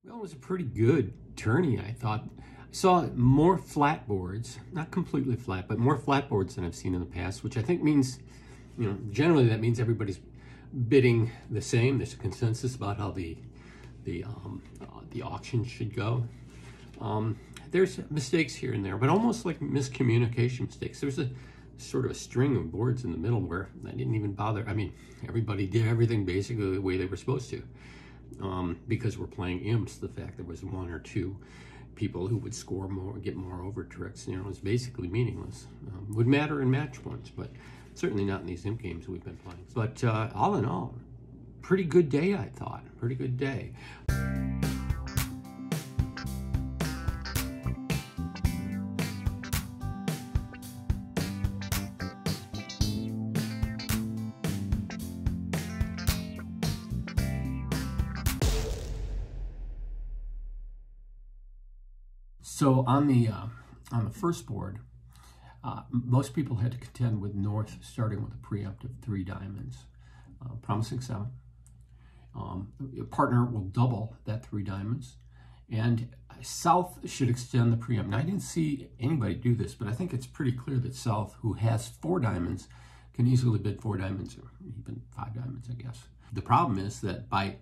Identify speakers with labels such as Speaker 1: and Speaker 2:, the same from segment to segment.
Speaker 1: Well, it was a pretty good tourney, I thought. I saw more flat boards, not completely flat, but more flat boards than I've seen in the past, which I think means, generally that means everybody's bidding the same. There's a consensus about how the auction should go. There's mistakes here and there, but almost like miscommunication mistakes. There's a sort of a string of boards in the middle where I didn't even bother. I mean, everybody did everything basically the way they were supposed to. Because we're playing imps, the fact there was one or two people who would score more, get more over tricks, is basically meaningless. Would matter in match points, but certainly not in these imp games we've been playing. But all in all, pretty good day, I thought. Pretty good day. So on the first board, most people had to contend with North starting with a preempt of 3 diamonds, promising 7. Your partner will double that 3 diamonds, and South should extend the preempt. Now, I didn't see anybody do this, but I think it's pretty clear that South, who has 4 diamonds, can easily bid 4 diamonds, or even 5 diamonds, I guess. The problem is that by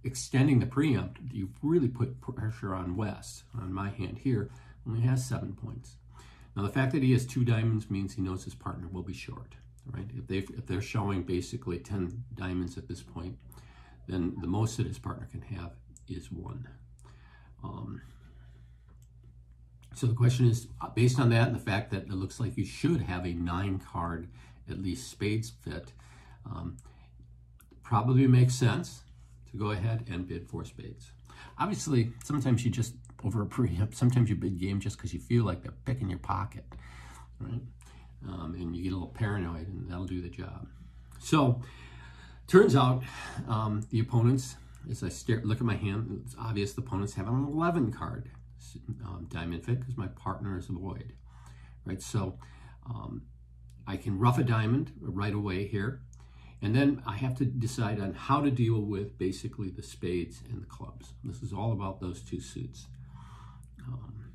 Speaker 1: extending the preempt, you've really put pressure on West. On my hand here, only has 7 points. Now, the fact that he has 2 diamonds means he knows his partner will be short, right? If they're showing basically 10 diamonds at this point, then the most that his partner can have is 1. So the question is, based on that and the fact that it looks like you should have a 9-card, at least spades fit, probably makes sense to go ahead and bid 4 spades. Obviously, sometimes you just, over a preempt, sometimes you bid game just because you feel like they're picking your pocket, right? And you get a little paranoid, and that'll do the job. So, turns out the opponents, as I look at my hand, it's obvious the opponents have an 11-card diamond fit because my partner is a void, right? So, I can rough a diamond right away here. And then I have to decide on how to deal with basically the spades and the clubs. This is all about those 2 suits. I'm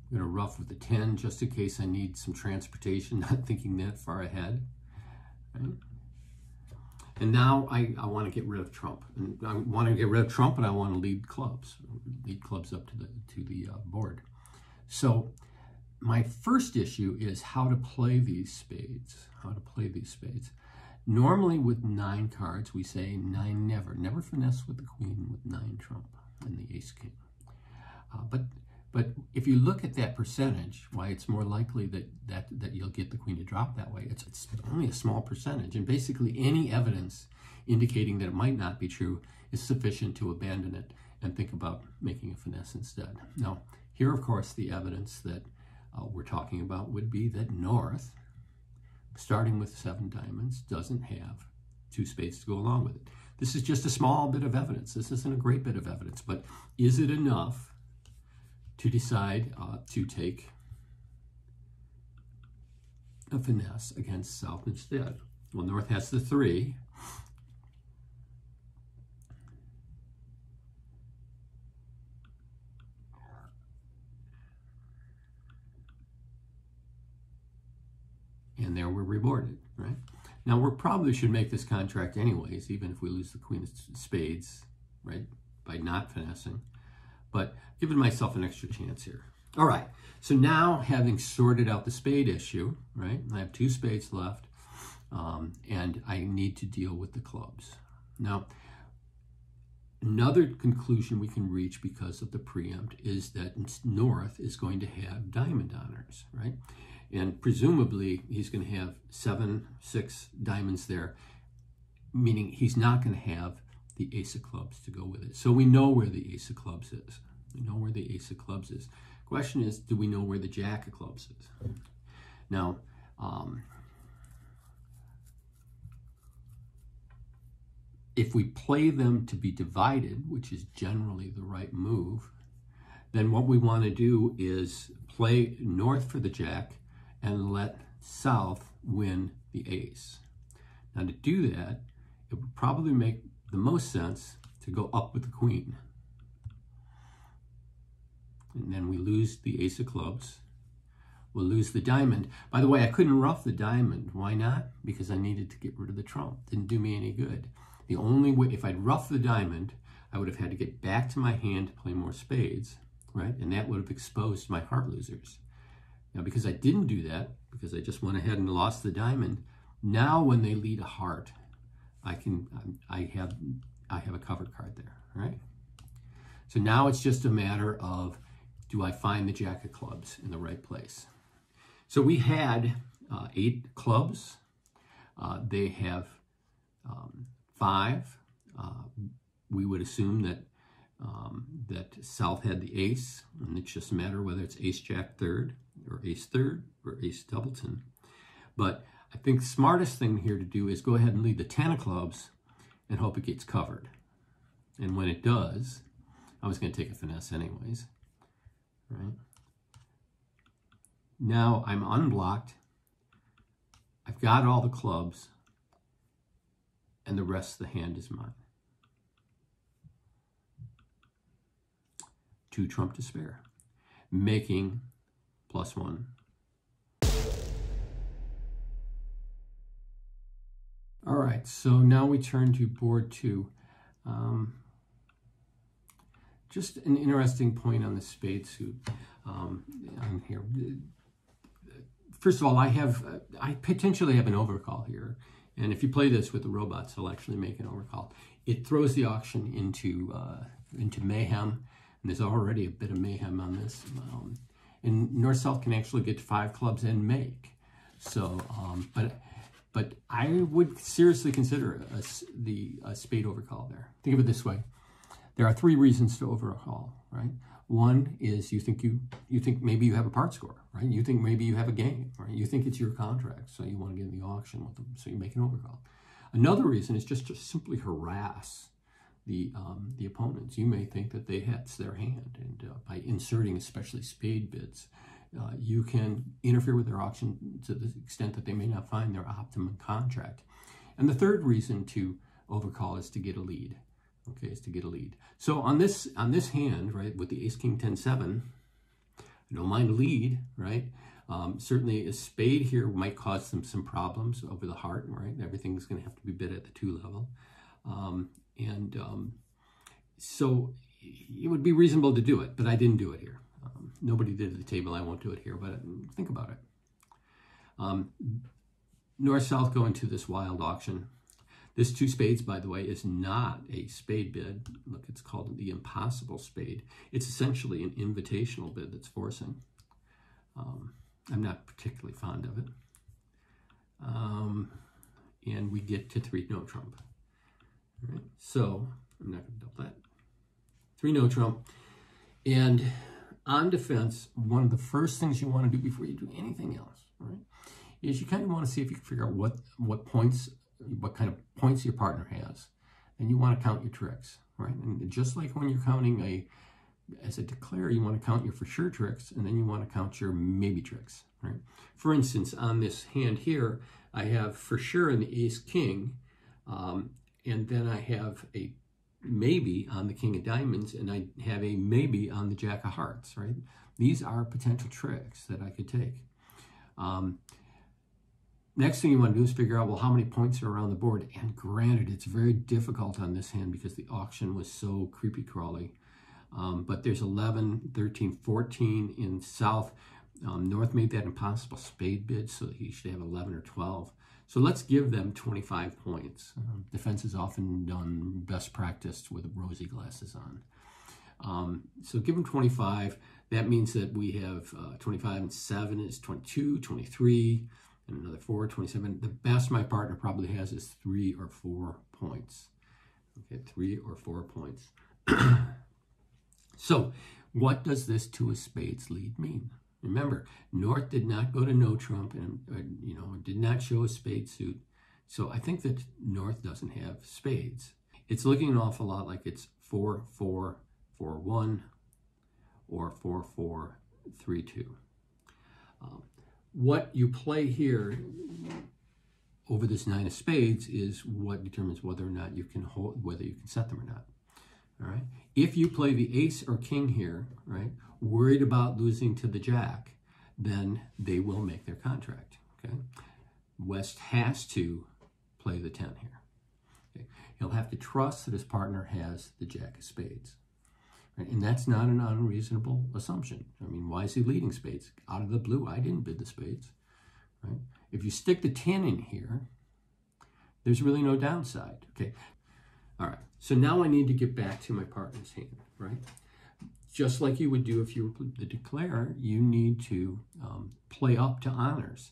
Speaker 1: going to rough with the 10 just in case I need some transportation, not thinking that far ahead. Right? And now I want to get rid of trump. And I want to get rid of trump, and I want to lead clubs up to the board. So my first issue is how to play these spades. Normally with 9 cards, we say 9 never. Never finesse with the queen with 9 trump and the ace king. But if you look at that percentage, why it's more likely that you'll get the queen to drop that way, it's only a small percentage. And basically any evidence indicating that it might not be true is sufficient to abandon it and think about making a finesse instead. Now, here, of course, the evidence that we're talking about would be that North, starting with 7 diamonds, doesn't have 2 spades to go along with it. This is just a small bit of evidence. This isn't a great bit of evidence, but is it enough to decide to take a finesse against South instead? Well, North has the 3. And there we're rewarded, right? Now, we probably should make this contract anyways, even if we lose the queen of spades, right, by not finessing. But giving myself an extra chance here. All right, so now having sorted out the spade issue, right, I have 2 spades left, and I need to deal with the clubs. Now, another conclusion we can reach because of the preempt is that North is going to have diamond honors, right? And presumably, he's going to have 7, 6 diamonds there, meaning he's not going to have the ace of clubs to go with it. So we know where the ace of clubs is. Question is, do we know where the jack of clubs is? Now, if we play them to be divided, which is generally the right move, then what we want to do is play North for the jack and let South win the ace. Now, to do that, it would probably make the most sense to go up with the queen. And then we lose the ace of clubs. We'll lose the diamond. By the way, I couldn't ruff the diamond. Why not? Because I needed to get rid of the trump. Didn't do me any good. The only way, if I'd roughed the diamond, I would have had to get back to my hand to play more spades, right? And that would have exposed my heart losers. Now, because I didn't do that, because I just went ahead and lost the diamond, now when they lead a heart, I have a covered card there, right? So now it's just a matter of, do I find the jack of clubs in the right place? So we had 8 clubs. They have 5. We would assume that that South had the ace, and it's just a matter whether it's ace jack third or ace third or ace doubleton. But I think the smartest thing here to do is go ahead and lead the 10 of clubs and hope it gets covered. And when it does, I was going to take a finesse anyways, right? Now I'm unblocked. I've got all the clubs, and the rest of the hand is mine. 2 trump to spare, making +1. All right, so now we turn to board 2. Just an interesting point on the spade suit on here. First of all, I potentially have an overcall here. And if you play this with the robots, they'll actually make an overcall. It throws the auction into mayhem. And there's already a bit of mayhem on this. And North-South can actually get to 5 clubs and make. So, but I would seriously consider a spade overcall there. Think of it this way. There are 3 reasons to overcall, right? One is you think maybe you have a part score, right? You think maybe you have a game, right? You think it's your contract, so you want to get in the auction with them, so you make an overcall. Another reason is just to simply harass the opponents. You may think that that's their hand, and by inserting especially spade bids, you can interfere with their auction to the extent that they may not find their optimum contract. And the third reason to overcall is to get a lead. Okay, is to get a lead. So on this hand, right, with the ace king 10-7, I don't mind a lead, right? Certainly a spade here might cause them some problems over the heart, right? Everything's going to have to be bid at the 2 level. So it would be reasonable to do it, but I didn't do it here. Nobody did at the table. I won't do it here, but think about it. North-South go into this wild auction. This 2 spades, by the way, is not a spade bid. Look, it's called the Impossible Spade. It's essentially an invitational bid that's forcing. I'm not particularly fond of it. And we get to 3 no trump. All right, so I'm not going to double that. 3 no trump. And on defense, one of the first things you want to do before you do anything else, right, is you kind of want to see if you can figure out what kind of points your partner has. And you want to count your tricks, right? And just like when you're counting as a declare, you want to count your for sure tricks, and then you want to count your maybe tricks, right? For instance, on this hand here, I have for sure in the ace king, and then I have a maybe on the king of diamonds, and I have a maybe on the jack of hearts, right? These are potential tricks that I could take. Next thing you want to do is figure out, well, how many points are around the board? And granted, it's very difficult on this hand because the auction was so creepy-crawly. But there's 11, 13, 14 in South. North made that Impossible Spade bid, so he should have 11 or 12. So let's give them 25 points. Defense is often done best practiced with rosy glasses on. So give them 25. That means that we have 25 and 7 is 22, 23, and another 4, 27. The best my partner probably has is 3 or 4 points. Okay, 3 or 4 points. So what does this 2 of spades lead mean? Remember, North did not go to no trump and did not show a spade suit. So I think that North doesn't have spades. It's looking an awful lot like it's 4, 4, 4, 1, or 4, 4, 3, 2. What you play here over this 9 of spades is what determines whether or not you can hold, whether you can set them or not. all right? If you play the ace or king here, right, worried about losing to the jack, then they will make their contract, okay? West has to play the 10 here. Okay? He'll have to trust that his partner has the jack of spades. Right? And that's not an unreasonable assumption. I mean, why is he leading spades? Out of the blue, I didn't bid the spades. Right? If you stick the 10 in here, there's really no downside. Okay. All right. So now I need to get back to my partner's hand, right? Just like you would do if you were the declarer, you need to play up to honors.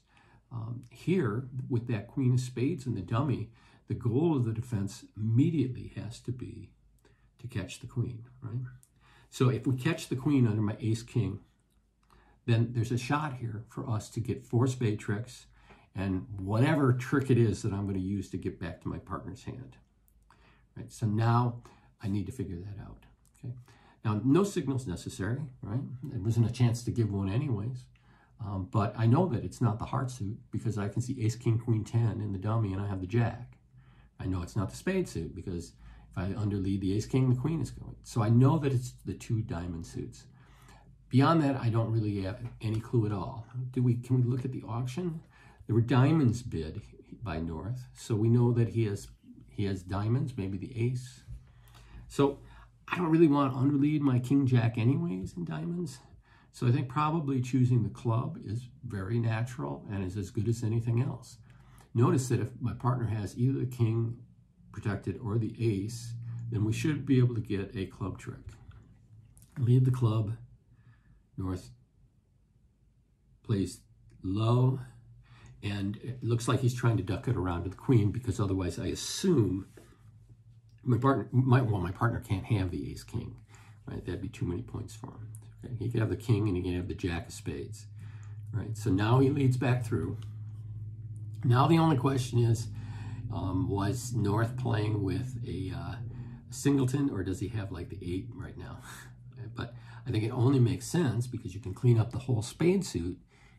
Speaker 1: Here, with that queen of spades and the dummy, the goal of the defense immediately has to be to catch the queen, right? So if we catch the queen under my ace-king, then there's a shot here for us to get 4 spade tricks and whatever trick it is that I'm going to use to get back to my partner's hand. Right? So now I need to figure that out. Okay. Now, no signal's necessary, right? There wasn't a chance to give one anyways. But I know that it's not the heart suit because I can see ace, king, queen, 10 in the dummy and I have the jack. I know it's not the spade suit because if I underlead the ace, king, the queen is going. So I know that it's the 2 diamond suits. Beyond that, I don't really have any clue at all. Can we look at the auction? There were diamonds bid by North, so we know that he has diamonds, maybe the ace. So I don't really want to underlead my king jack anyways in diamonds. So I think probably choosing the club is very natural and is as good as anything else. Notice that if my partner has either the king protected or the ace, then we should be able to get a club trick. Lead the club. North plays low, and it looks like he's trying to duck it around to the queen because otherwise I assume my partner can't have the ace king, right? That'd be too many points for him. Okay? He could have the king and he can have the jack of spades, right? So now he leads back through. Now the only question is, was North playing with a singleton or does he have like the 8 right now? But I think it only makes sense because you can clean up the whole spade suit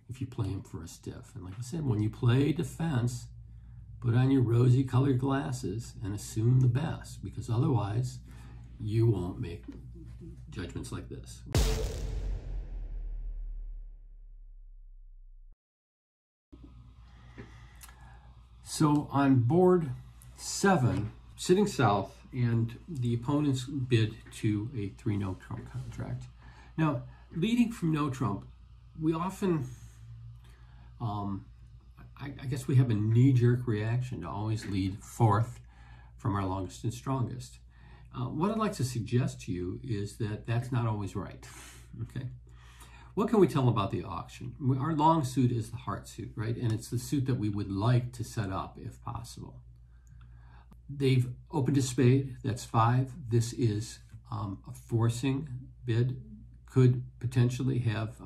Speaker 1: if you play him for a stiff. And like I said, when you play defense, put on your rosy colored glasses and assume the best because otherwise you won't make judgments like this. So on board 7, sitting south, and the opponent's bid to a 3 no trump contract. Now, leading from no trump, we often, I guess we have a knee-jerk reaction to always lead 4th from our longest and strongest. What I'd like to suggest to you is that that's not always right, okay? What can we tell about the auction? Our long suit is the heart suit, right? And it's the suit that we would like to set up if possible. They've opened a spade, that's 5. This is a forcing bid. Could potentially have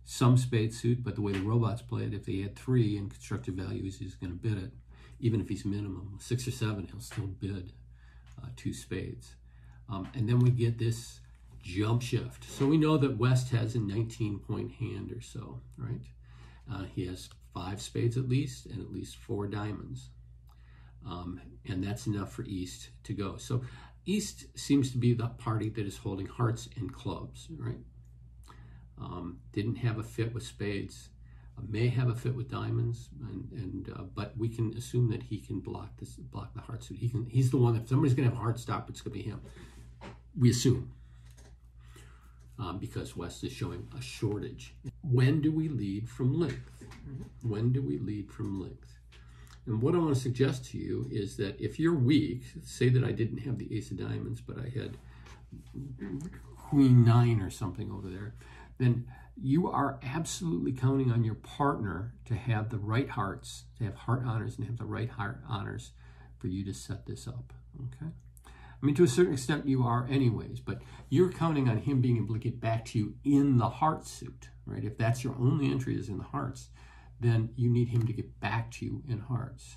Speaker 1: some spade suit, but the way the robots play it, if they had 3 in constructive values, he's going to bid it. Even if he's minimum 6 or 7, he'll still bid 2 spades. And then we get this jump shift. So we know that West has a 19-point hand or so, right? He has 5 spades at least and at least 4 diamonds. And that's enough for East to go. So East seems to be the party that is holding hearts and clubs, right? Didn't have a fit with spades, may have a fit with diamonds, but we can assume that he can block the heart suit. He's the one, if somebody's going to have a hard stop, it's going to be him. We assume, because West is showing a shortage. When do we lead from length? When do we lead from length? And what I want to suggest to you is that if you're weak, say that I didn't have the ace of diamonds, but I had queen 9 or something over there, then you are absolutely counting on your partner to have the right hearts, to have heart honors and have the right heart honors for you to set this up, okay? I mean, to a certain extent you are anyways, but you're counting on him being able to get back to you in the heart suit, right? If that's your only entry is in the hearts, then you need him to get back to you in hearts.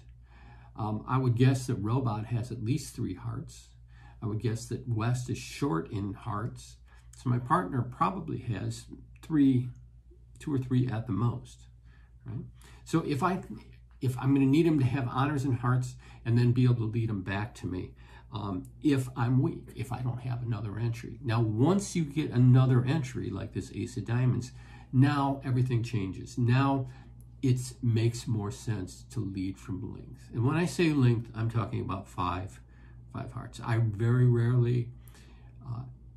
Speaker 1: I would guess that Robot has at least 3 hearts. I would guess that West is short in hearts. So my partner probably has 2 or 3 at the most, right? So if I'm going to need him to have honors and hearts and then be able to lead him back to me, if I'm weak, if I don't have another entry. Now, once you get another entry, like this ace of diamonds, now everything changes. Now it makes more sense to lead from length. And when I say length, I'm talking about five hearts. I very rarely,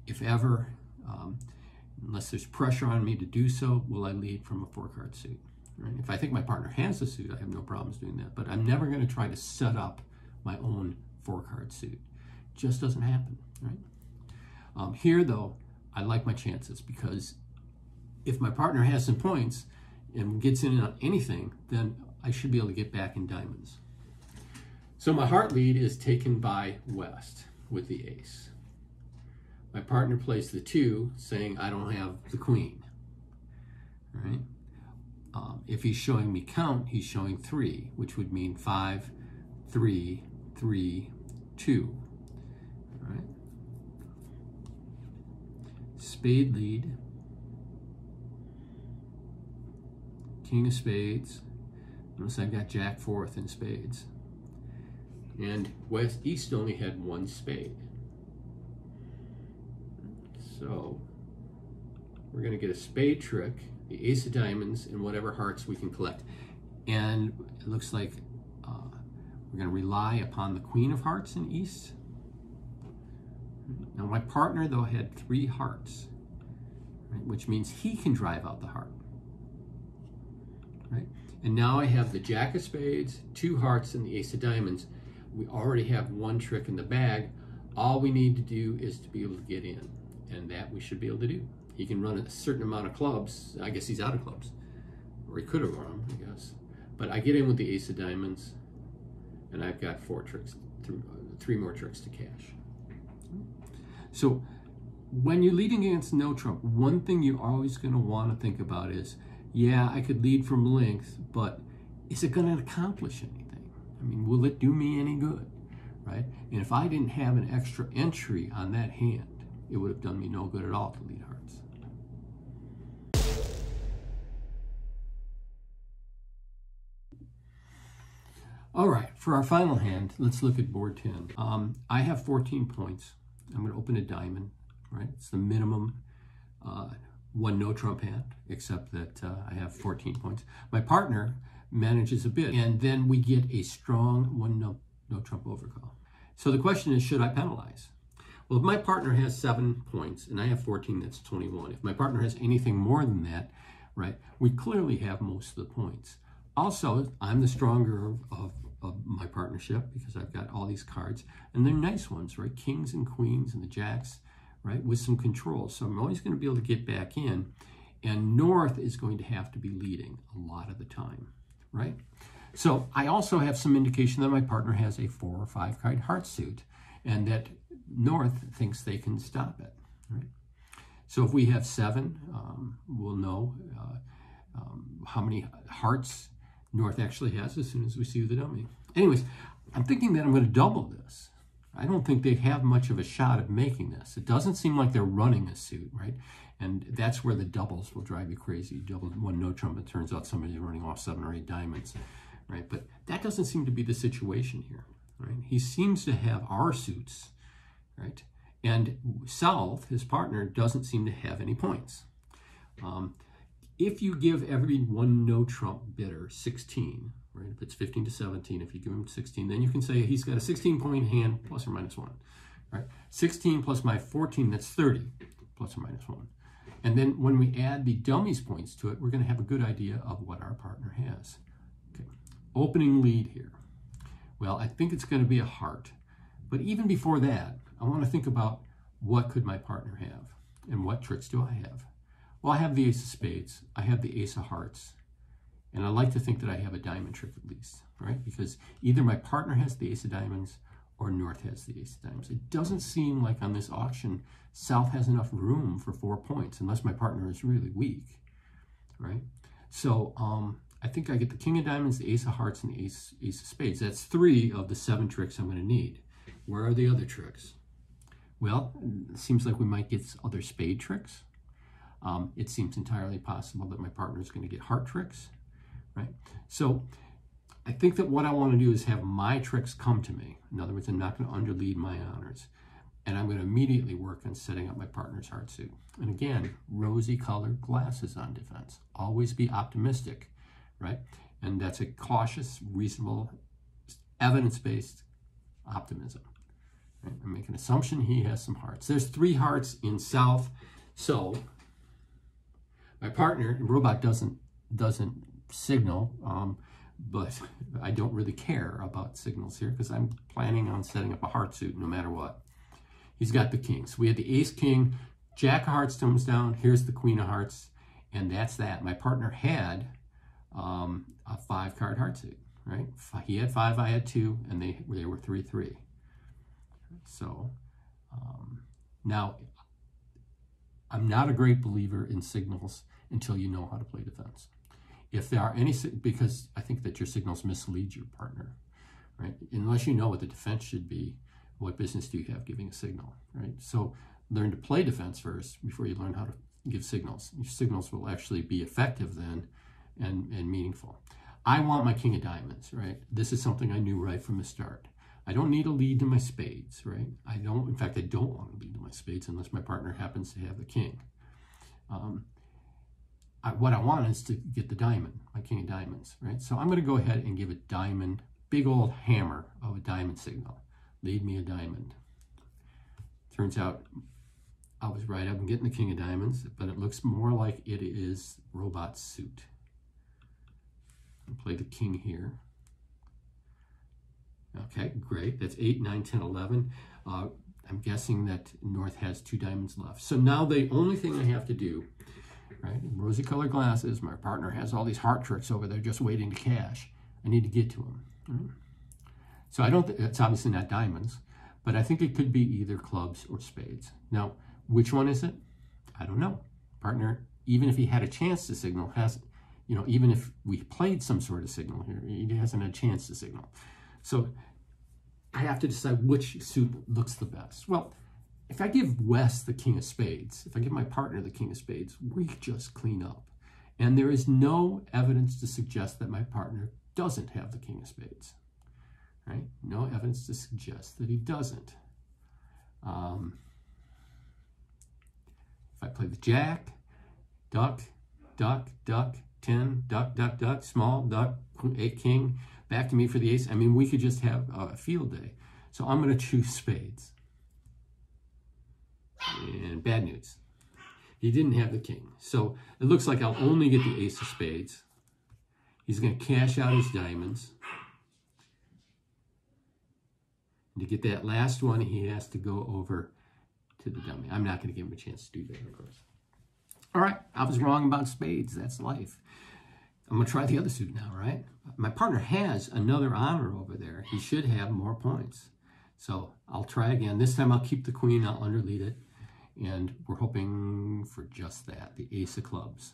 Speaker 1: if ever, unless there's pressure on me to do so, will I lead from a 4-card suit. Right? If I think my partner has a suit, I have no problems doing that. But I'm never going to try to set up my own 4-card suit. Just doesn't happen, right? Here, though, I like my chances, because if my partner has some points and gets in on anything, then I should be able to get back in diamonds. So my heart lead is taken by West with the ace. My partner plays the 2, saying I don't have the queen, right? If he's showing me count, he's showing 3, which would mean 5, 3, 3, 2. All right. Spade lead. King of spades. Notice I've got Jack 4th in spades. And East only had 1 spade. So we're going to get a spade trick, the ace of diamonds, and whatever hearts we can collect. And it looks like we're going to rely upon the queen of hearts in East. Now my partner, though, had 3 hearts, right, which means he can drive out the heart. Right? And now I have the Jack of spades, 2 hearts, and the ace of diamonds. We already have 1 trick in the bag. All we need to do is to be able to get in, and that we should be able to do. He can run a certain amount of clubs. I guess he's out of clubs, or he could have run them, I guess. But I get in with the ace of diamonds, and I've got 4 tricks, 3 more tricks to cash. So when you're leading against no trump, one thing you're always going to want to think about is, yeah, I could lead from length, but is it going to accomplish anything? I mean, will it do me any good, right? And if I didn't have an extra entry on that hand, it would have done me no good at all to lead hearts. All right, for our final hand, let's look at board 10. I have 14 points. I'm going to open a diamond, right? It's the minimum one no trump hand, except that I have 14 points. My partner manages a bit, and then we get a strong one no trump overcall. So the question is, should I penalize? Well, if my partner has 7 points and I have 14, that's 21. If my partner has anything more than that, right, we clearly have most of the points. Also, I'm the stronger of my partnership because I've got all these cards, and they're nice ones, right? Kings and queens and the jacks, right, with some control. So I'm always going to be able to get back in, and North is going to have to be leading a lot of the time, right? So I also have some indication that my partner has a 4 or 5 card heart suit, and that North thinks they can stop it, right? So if we have 7, we'll know how many hearts North actually has as soon as we see the dummy. Anyways, I'm thinking that I'm going to double this. I don't think they have much of a shot at making this. It doesn't seem like they're running a suit, right? And that's where the doubles will drive you crazy. Double one no trump, it turns out somebody's running off 7 or 8 diamonds, right? But that doesn't seem to be the situation here, right? He seems to have our suits, right? And South, his partner, doesn't seem to have any points. If you give every one no trump bidder 16, right? If it's 15 to 17, if you give him 16, then you can say he's got a 16-point hand plus or minus 1, right? 16 plus my 14, that's 30 plus or minus 1. And then when we add the dummies points to it, we're going to have a good idea of what our partner has. Okay. Opening lead here. Well, I think it's going to be a heart. But even before that, I want to think about what could my partner have and what tricks do I have? Well, I have the ace of spades. I have the ace of hearts. And I like to think that I have a diamond trick at least, right? Because either my partner has the ace of diamonds or North has the ace of diamonds. It doesn't seem like on this auction, South has enough room for 4 points, unless my partner is really weak, right? So I think I get the king of diamonds, the ace of hearts, and the ace of spades. That's 3 of the 7 tricks I'm going to need. Where are the other tricks? Well, it seems like we might get other spade tricks. It seems entirely possible that my partner is going to get heart tricks, right? So I think that what I want to do is have my tricks come to me. In other words, I'm not going to underlead my honors. And I'm going to immediately work on setting up my partner's heart suit. And again, rosy colored glasses on defense. Always be optimistic, right? And that's a cautious, reasonable, evidence-based optimism. Right? I make an assumption he has some hearts. There's 3 hearts in south. So my partner, robot doesn't signal, but I don't really care about signals here because I'm planning on setting up a heart suit no matter what. He's got the king. So we had the ace king, jack of hearts comes down, here's the queen of hearts, and that's that. My partner had a 5-card heart suit, right? He had 5, I had 2, and they were 3-3. So now I'm not a great believer in signals until you know how to play defense. If there are any, because I think that your signals mislead your partner, right? Unless you know what the defense should be, what business do you have giving a signal, right? So learn to play defense first before you learn how to give signals. Your signals will actually be effective then and meaningful. I want my king of diamonds, right? This is something I knew right from the start. I don't need a lead to my spades, right? In fact, I don't want to lead to my spades unless my partner happens to have the king. What I want is to get the diamond, my king of diamonds, right? So I'm going to go ahead and give a diamond, big old hammer of a diamond signal. Lead me a diamond. Turns out I was right. I'm getting the king of diamonds, but it looks more like it is robot suit. I'll play the king here. Okay, great. That's 8, 9, 10, 11. I'm guessing that North has 2 diamonds left. So now the only thing I have to do, right, rosy colored glasses, my partner has all these heart tricks over there just waiting to cash. I need to get to them. Right? So I don't, it's obviously not diamonds, but I think it could be either clubs or spades. Now, which one is it? I don't know. Partner, even if he had a chance to signal, even if we played some sort of signal here, he hasn't had a chance to signal. So I have to decide which suit looks the best. Well, if I give West the king of spades, if I give my partner the king of spades, we just clean up. And there is no evidence to suggest that my partner doesn't have the king of spades. Right? No evidence to suggest that he doesn't. If I play the jack, duck, duck, duck, 10, duck, duck, duck, small, duck, 8, king, back to me for the ace. I mean, we could just have a field day. So I'm going to choose spades. And bad news. He didn't have the king. So it looks like I'll only get the ace of spades. He's going to cash out his diamonds. And to get that last one, he has to go over to the dummy. I'm not going to give him a chance to do that, of course. All right, I was wrong about spades. That's life. I'm going to try the other suit now, right? My partner has another honor over there. He should have more points. So I'll try again. This time I'll keep the queen. I'll underlead it. And we're hoping for just that, the ace of clubs.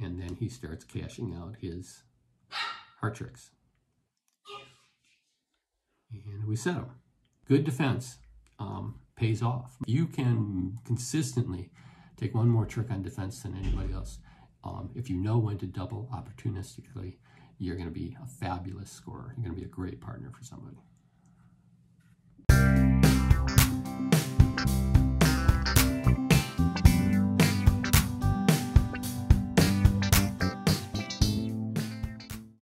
Speaker 1: And then he starts cashing out his heart tricks. And we set him. Good defense pays off. You can consistently take one more trick on defense than anybody else. If you know when to double opportunistically, you're going to be a fabulous scorer. You're going to be a great partner for somebody.